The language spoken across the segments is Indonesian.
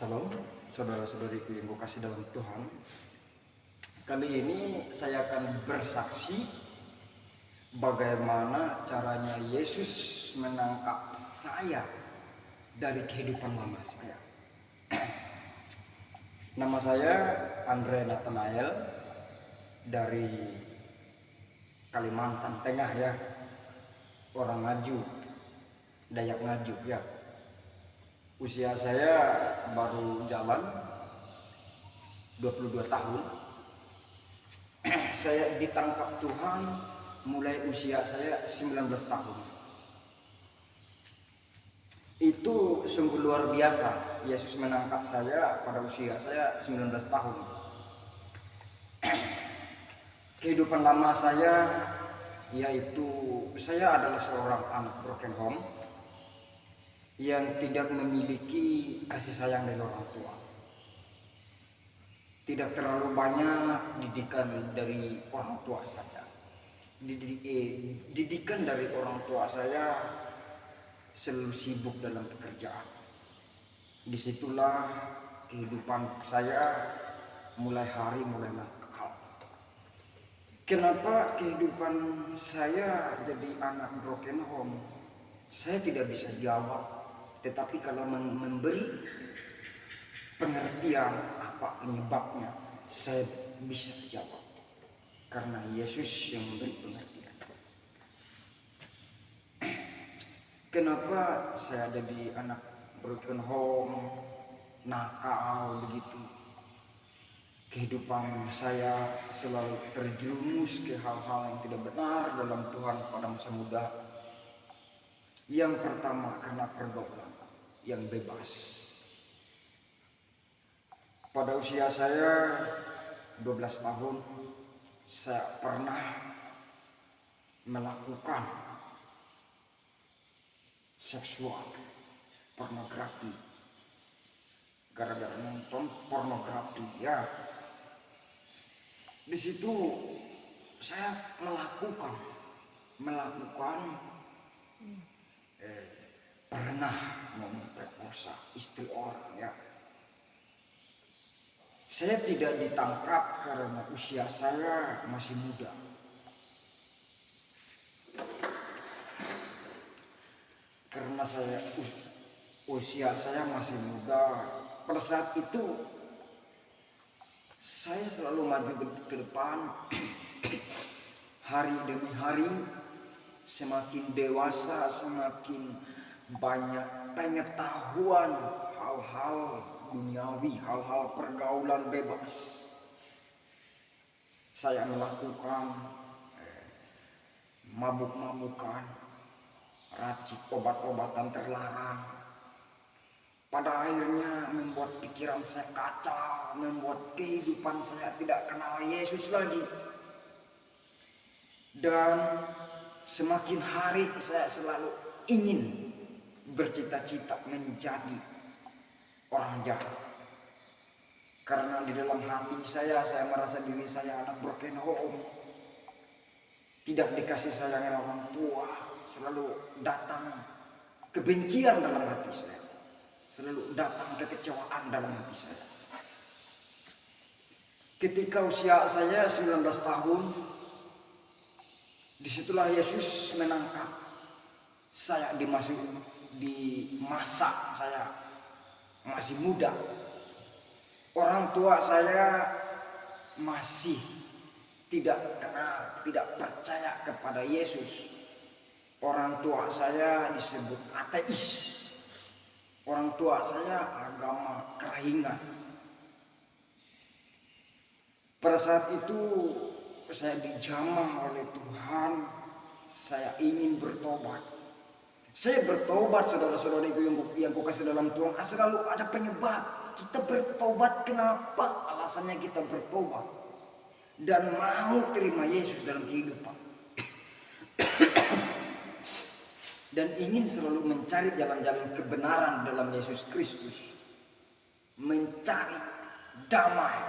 Salam saudara-saudariku yang kukasih dalam Tuhan. Kali ini saya akan bersaksi bagaimana caranya Yesus menangkap saya dari kehidupan lama saya. Nama saya Andre Nathanael dari Kalimantan Tengah ya. Orang Ngaju, Dayak Ngaju ya. Usia saya baru jalan 22 tahun. Saya ditangkap Tuhan mulai usia saya 19 tahun. Itu sungguh luar biasa. Yesus menangkap saya pada usia saya 19 tahun. Kehidupan lama saya yaitu saya adalah seorang anak broken home yang tidak memiliki kasih sayang dari orang tua. Tidak terlalu banyak didikan dari orang tua saya. Didikan dari orang tua saya selalu sibuk dalam pekerjaan. Disitulah kehidupan saya mulai nakal. Kenapa kehidupan saya jadi anak broken home? Saya tidak bisa jawab. Tetapi kalau memberi pengertian apa penyebabnya, saya bisa jawab. Karena Yesus yang memberi pengertian. Kenapa saya jadi anak broken home, nakal begitu? Kehidupan saya selalu terjerumus ke hal-hal yang tidak benar dalam Tuhan pada masa muda. Yang pertama karena pergaulan yang bebas. Pada usia saya 12 tahun, saya pernah melakukan seksual pornografi. Gara-gara nonton pornografi ya. Di situ saya melakukan pernah memperkosa istri orang ya. Saya tidak ditangkap karena usia saya masih muda. Karena usia saya masih muda, pada saat itu saya selalu maju ke depan. Hari demi hari, semakin dewasa, semakin banyak pengetahuan hal-hal duniawi, hal-hal pergaulan bebas. Saya melakukan mabuk-mabukan, racik obat-obatan terlarang. Pada akhirnya membuat pikiran saya kacau, membuat kehidupan saya tidak kenal Yesus lagi. Dan semakin hari saya selalu ingin bercita-cita menjadi orang jahat. Karena di dalam hati saya merasa diri saya anak broken home. Tidak dikasih sayang orang tua. Selalu datang kebencian dalam hati saya. Selalu datang kekecewaan dalam hati saya. Ketika usia saya 19 tahun, disitulah Yesus menangkap saya di masa saya masih muda. Orang tua saya masih tidak kenal, tidak percaya kepada Yesus. Orang tua saya disebut ateis. Orang tua saya agama kerahingan. Pada saat itu saya dijamah oleh Tuhan. Saya ingin bertobat. Saya bertobat, saudara-saudariku yang kukasih dalam Tuhan. Selalu ada penyebab kita bertobat. Kenapa? Alasannya kita bertobat dan mau terima Yesus dalam kehidupan. Dan ingin selalu mencari jalan-jalan kebenaran dalam Yesus Kristus. Mencari damai.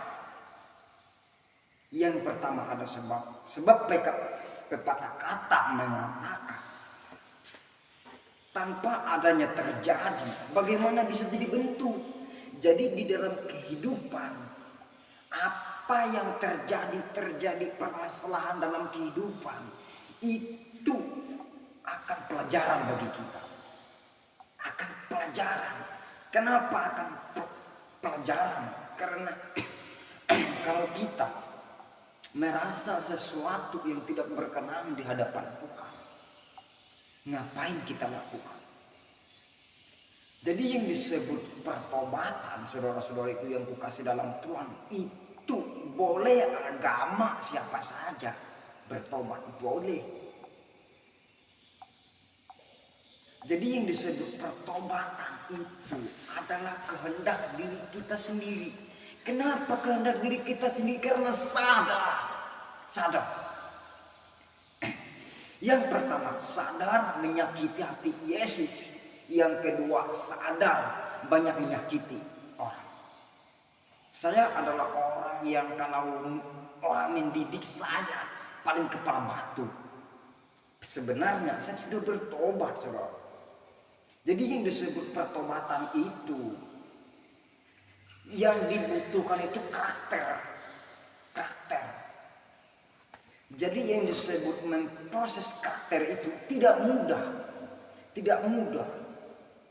Yang pertama ada sebab pepatah kata mengatakan tanpa adanya terjadi, bagaimana bisa jadi bentuk? Jadi di dalam kehidupan, apa yang terjadi permasalahan dalam kehidupan, itu akan pelajaran bagi kita. Akan pelajaran. Kenapa akan pelajaran? Karena kalau kita merasa sesuatu yang tidak berkenan di hadapan Tuhan, ngapain kita lakukan? Jadi yang disebut pertobatan, saudara-saudariku yang kukasih dalam Tuhan, itu boleh agama siapa saja bertobat, boleh. Jadi yang disebut pertobatan itu adalah kehendak diri kita sendiri. Kenapa kehendak diri kita sendiri? Karena sadar. Yang pertama, sadar menyakiti hati Yesus. Yang kedua, sadar banyak menyakiti orang. Saya adalah orang yang kalau orang mendidik saya paling kepala batu. Sebenarnya saya sudah bertobat, saudara. Jadi yang disebut pertobatan itu, yang dibutuhkan itu karakter. Jadi yang disebut memproses karakter itu tidak mudah.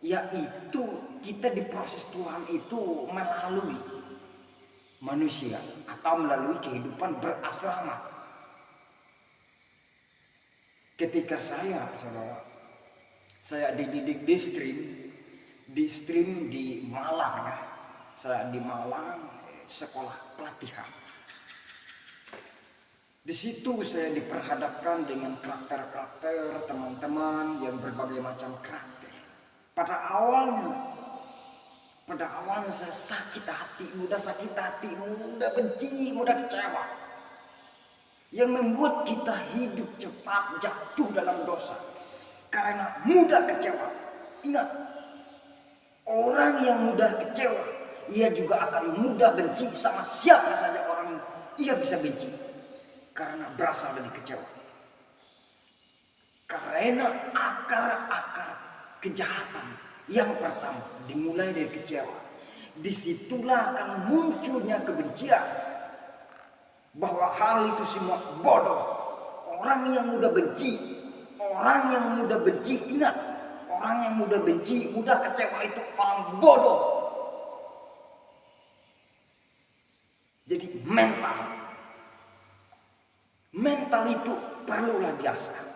Yaitu kita diproses Tuhan itu melalui manusia atau melalui kehidupan berasrama. Ketika saya dididik di stream di Malang ya. Saya di Malang sekolah pelatihan. Di situ saya diperhadapkan dengan karakter teman-teman yang berbagai macam karakter. Pada awalnya saya sakit hati, mudah benci, mudah kecewa. Yang membuat kita hidup cepat jatuh dalam dosa. Karena mudah kecewa. Ingat, orang yang mudah kecewa, ia juga akan mudah benci sama siapa saja orang ia bisa benci. Karena berasal dari kecewa. Karena akar kejahatan yang pertama dimulai dari kecewa. Disitulah akan munculnya kebencian. Bahwa hal itu semua bodoh. Orang yang mudah benci, ingat, orang yang mudah benci, mudah kecewa itu orang bodoh. Jadi mental itu perlulah diasah.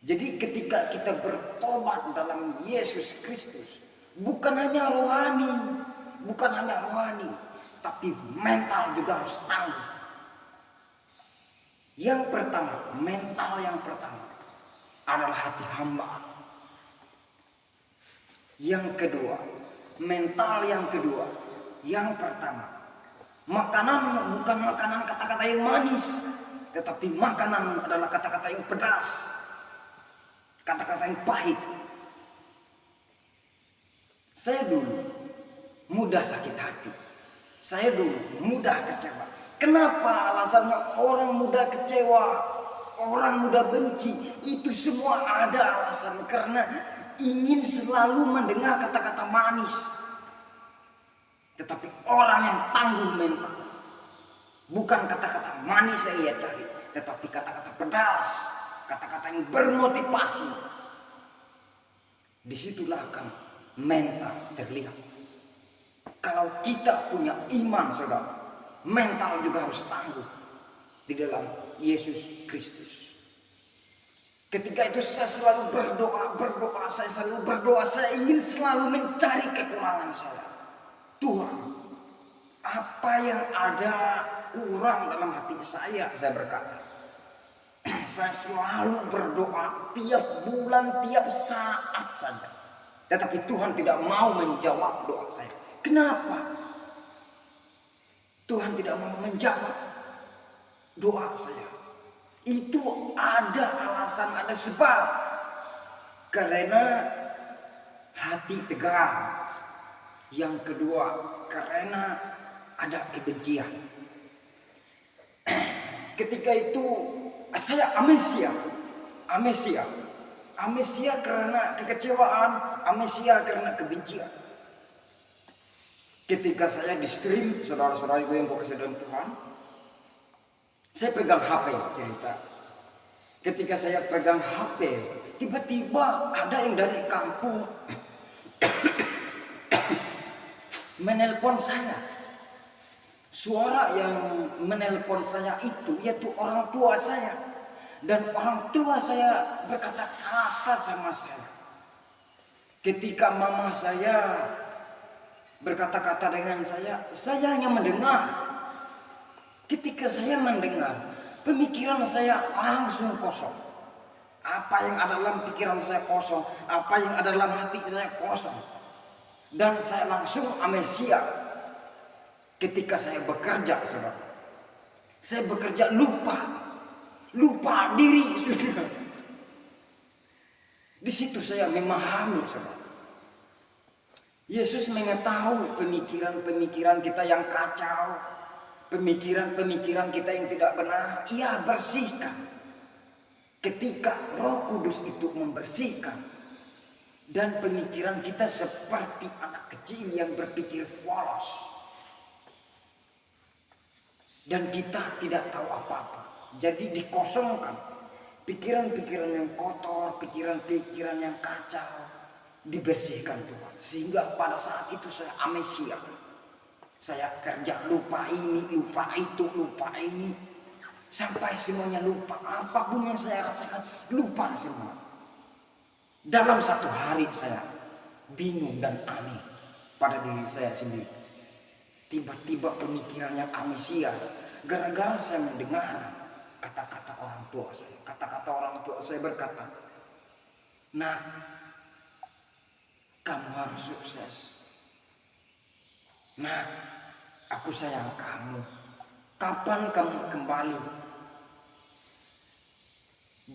Jadi ketika kita bertobat dalam Yesus Kristus, bukan hanya rohani, tapi mental juga harus tangguh. Mental yang pertama adalah hati hamba. Yang pertama, makanan bukan makanan kata-kata yang manis, tetapi makanan adalah kata-kata yang pedas. Kata-kata yang pahit. Saya dulu mudah sakit hati. Saya dulu mudah kecewa. Kenapa alasannya orang mudah kecewa, orang mudah benci? Itu semua ada alasan. Karena ingin selalu mendengar kata-kata manis. Tetapi orang yang tangguh mental, bukan kata-kata manis yang ia cari, tetapi kata-kata pedas. Kata-kata yang bermotivasi. Disitulah akan mental terlihat. Kalau kita punya iman, saudara, mental juga harus tangguh di dalam Yesus Kristus. Ketika itu saya selalu berdoa, saya ingin selalu mencari kekurangan saya. Tuhan, apa yang ada kurang dalam hati saya berkata. Saya selalu berdoa tiap bulan, tiap saat saja. Tetapi Tuhan tidak mau menjawab doa saya. Kenapa? Tuhan tidak mau menjawab doa saya. Itu ada alasan, ada sebab. Karena hati tegang. Yang kedua, karena ada kebencian. Ketika itu saya amnesia karena kekecewaan, amnesia karena kebencian. Ketika saya di stream, saudara-saudariku yang kau kasih dalam Tuhan, saya pegang HP cerita. Ketika saya pegang HP, tiba-tiba ada yang dari kampung menelpon saya. Suara yang menelpon saya itu yaitu orang tua saya. Dan orang tua saya berkata-kata sama saya. Ketika mama saya berkata-kata dengan saya hanya mendengar. Ketika saya mendengar, pemikiran saya langsung kosong. Apa yang ada dalam pikiran saya kosong, apa yang ada dalam hati saya kosong. Dan saya langsung amnesia. Ketika saya bekerja, saudara, saya bekerja lupa diri sudah. Di situ saya memahami, saudara. Yesus mengetahui pemikiran-pemikiran kita yang kacau, pemikiran-pemikiran kita yang tidak benar. Ia bersihkan. Ketika Roh Kudus itu membersihkan, dan pemikiran kita seperti anak kecil yang berpikir polos, dan kita tidak tahu apa-apa. Jadi dikosongkan. Pikiran-pikiran yang kotor, pikiran-pikiran yang kacau dibersihkan Tuhan. Sehingga pada saat itu saya amnesia. Saya kerja lupa ini, lupa itu, lupa ini. Sampai semuanya lupa. Apapun yang saya rasakan lupa semua. Dalam satu hari saya bingung dan aneh pada diri saya sendiri. Tiba-tiba pemikiran yang amnesia. Gara-gara saya mendengar kata-kata orang tua saya. Kata-kata orang tua saya berkata, "Nah, kamu harus sukses. Nah, aku sayang kamu. Kapan kamu kembali?"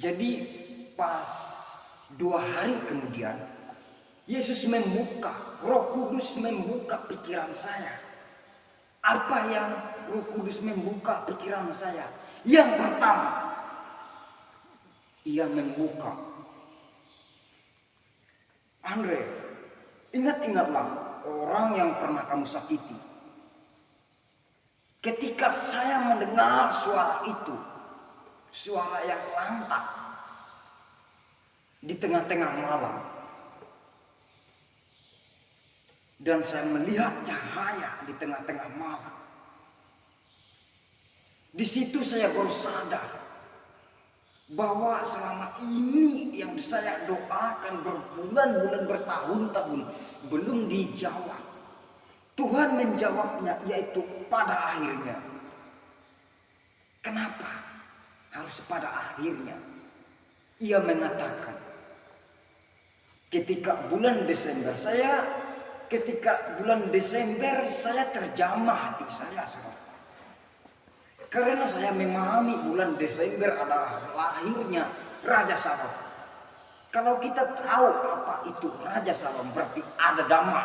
Jadi pas 2 hari kemudian, Yesus membuka, Roh Kudus membuka pikiran saya. Apa yang Roh Kudus membuka pikiran saya? Yang pertama, ia membuka, Andre, ingat-ingatlah orang yang pernah kamu sakiti. Ketika saya mendengar suara itu, suara yang lantang di tengah-tengah malam, dan saya melihat cahaya di tengah-tengah malam. Di situ saya baru sadar bahwa selama ini yang saya doakan berbulan-bulan, bertahun-tahun belum dijawab. Tuhan menjawabnya, yaitu pada akhirnya. Kenapa harus pada akhirnya? Ia mengatakan, ketika bulan Desember saya terjamah hati saya, saudara. Karena saya memahami bulan Desember adalah lahirnya Raja Salom. Kalau kita tahu apa itu Raja Salom, berarti ada damai.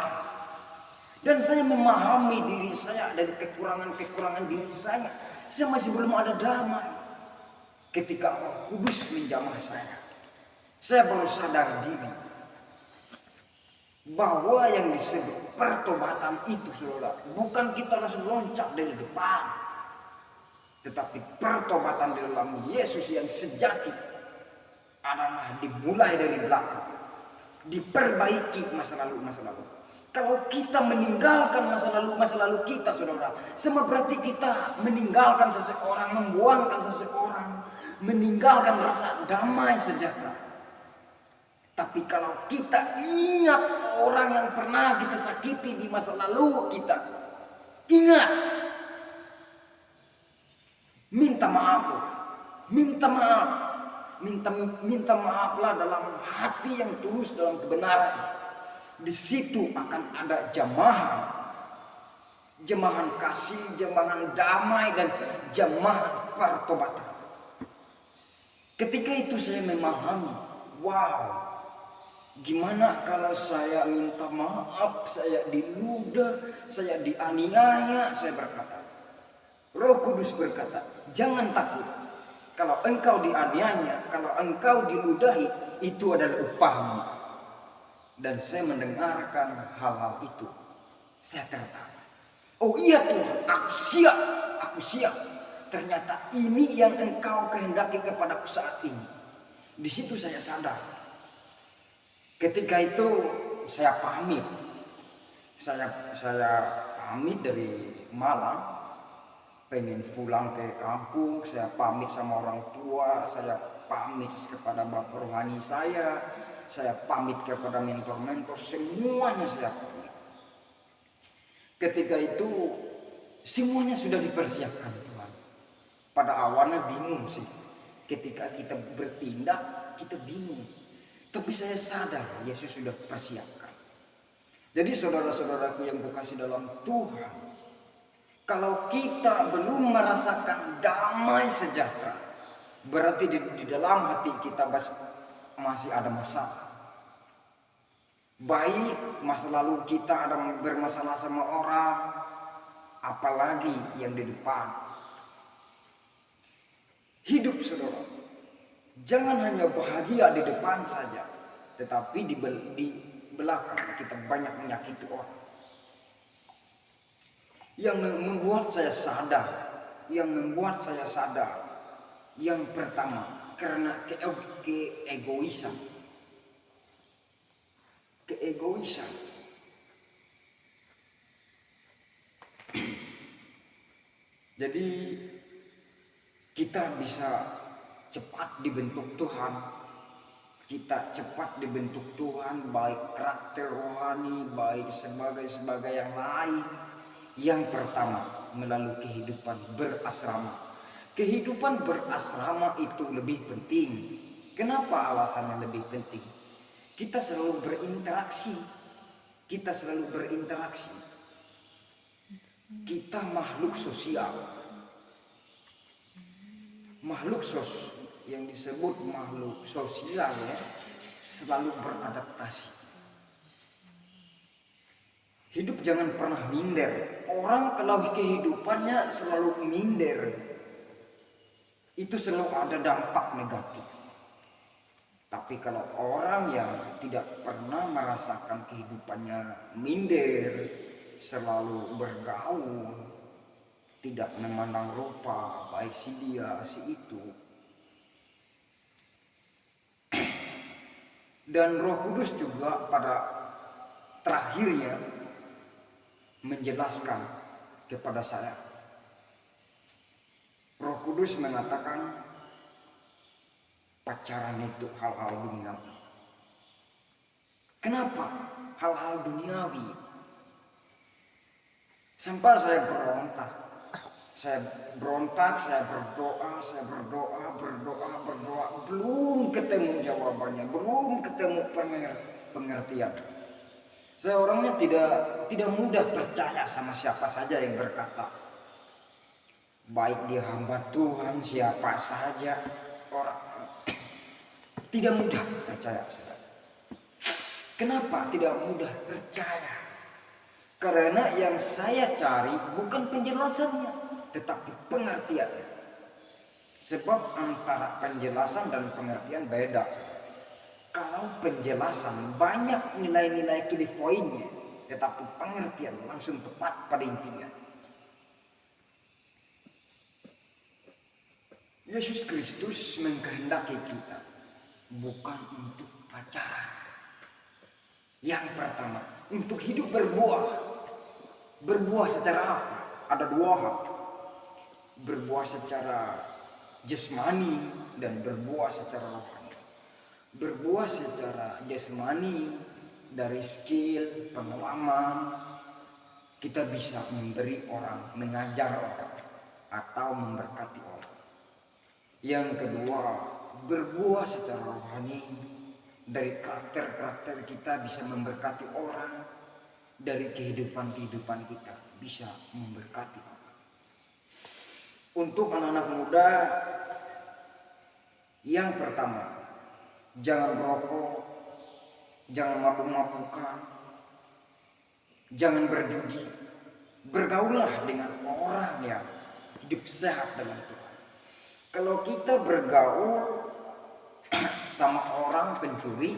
Dan saya memahami diri saya dari kekurangan-kekurangan diri saya. Saya masih belum ada damai. Ketika Roh Kudus menjamah saya baru sadar diri bahwa yang disebut pertobatan itu, saudara, bukan kita langsung loncat dari depan. Tetapi pertobatan di dalam Yesus yang sejati adalah dimulai dari belakang. Diperbaiki masa lalu. Kalau kita meninggalkan masa lalu kita, saudara, sama berarti kita meninggalkan seseorang, membuangkan seseorang, meninggalkan rasa damai sejahtera. Tapi kalau kita ingat orang yang pernah kita sakiti di masa lalu kita, ingat, minta maaflah dalam hati yang tulus, dalam kebenaran. Di situ akan ada jemahan kasih, jemahan damai, dan jemahan pertobatan. Ketika itu saya memahami, wow, gimana kalau saya minta maaf, saya diludah, saya dianiaya. Saya berkata, Roh Kudus berkata, jangan takut. Kalau engkau dianiaya, kalau engkau diludahi, itu adalah upahmu. Dan saya mendengarkan hal-hal itu. Saya tertawa. Oh iya Tuhan, aku siap, aku siap. Ternyata ini yang Engkau kehendaki kepadaku saat ini. Di situ saya sadar. Ketika itu saya pamit. Saya pamit dari Malang, pengen pulang ke kampung. Saya pamit sama orang tua, saya pamit kepada bapak rohani saya pamit kepada mentor-mentor, semuanya saya pamit. Ketika itu semuanya sudah dipersiapkan Tuhan. Pada awalnya bingung sih. Ketika kita bertindak, kita bingung. Tapi saya sadar Yesus sudah persiapkan. Jadi saudara-saudaraku yang kukasih dalam Tuhan, kalau kita belum merasakan damai sejahtera, berarti di dalam hati kita masih ada masalah. Baik masa lalu kita ada bermasalah sama orang, apalagi yang di depan. Hidup saudara, jangan hanya bahagia di depan saja, tetapi di belakang kita banyak menyakiti orang. Yang membuat saya sadar, yang pertama karena keegoisan. Jadi kita bisa cepat dibentuk Tuhan. Baik karakter rohani, baik sebagai yang lain. Yang pertama melalui kehidupan berasrama. Kehidupan berasrama itu lebih penting. Kenapa alasannya lebih penting? Kita selalu berinteraksi. Kita makhluk sosial. Yang disebut makhluk sosial ya, selalu beradaptasi. Hidup jangan pernah minder. Orang kalau kehidupannya selalu minder, itu selalu ada dampak negatif. Tapi kalau orang yang tidak pernah merasakan kehidupannya minder, selalu bergaul, tidak memandang rupa, baik si dia, si itu. Dan Roh Kudus juga pada terakhirnya menjelaskan kepada saya. Roh Kudus mengatakan pacaran itu hal-hal duniawi. Kenapa hal-hal duniawi? Sampai saya berontak, saya berdoa, belum ketemu jawabannya, belum ketemu pengertian. Saya orangnya tidak mudah percaya sama siapa saja yang berkata, baik dia hamba Tuhan, siapa saja orang. Tidak mudah percaya. Kenapa tidak mudah percaya? Karena yang saya cari bukan penjelasannya, tetapi pengertiannya. Sebab antara penjelasan dan pengertian beda. Kalau penjelasan banyak nilai-nilai to the point-nya, tetapi pengertian langsung tepat pada intinya. Yesus Kristus mengkehendaki kita bukan untuk pacaran. Yang pertama, untuk hidup berbuah. Berbuah secara apa? Ada dua hal. Berbuah secara jasmani dan berbuah secara rohani. Berbuah secara jasmani dari skill, pengalaman, kita bisa memberi orang, mengajar orang, atau memberkati orang. Yang kedua, berbuah secara rohani, dari karakter kita bisa memberkati orang, dari kehidupan kita bisa memberkati orang. Untuk anak-anak muda, yang pertama, jangan merokok, jangan mabuk-mabukan, jangan berjudi. Bergaullah dengan orang yang hidup sehat dengan Tuhan. Kalau kita bergaul sama orang pencuri,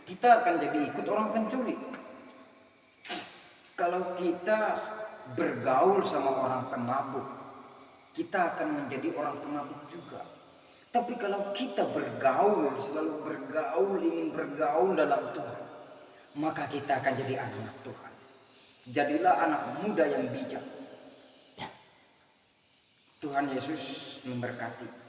kita akan jadi ikut orang pencuri. Kalau kita bergaul sama orang pemabuk, kita akan menjadi orang pemabuk juga. Tapi kalau kita bergaul, selalu bergaul, ingin bergaul dalam Tuhan, maka kita akan jadi anak Tuhan. Jadilah anak muda yang bijak. Tuhan Yesus memberkati.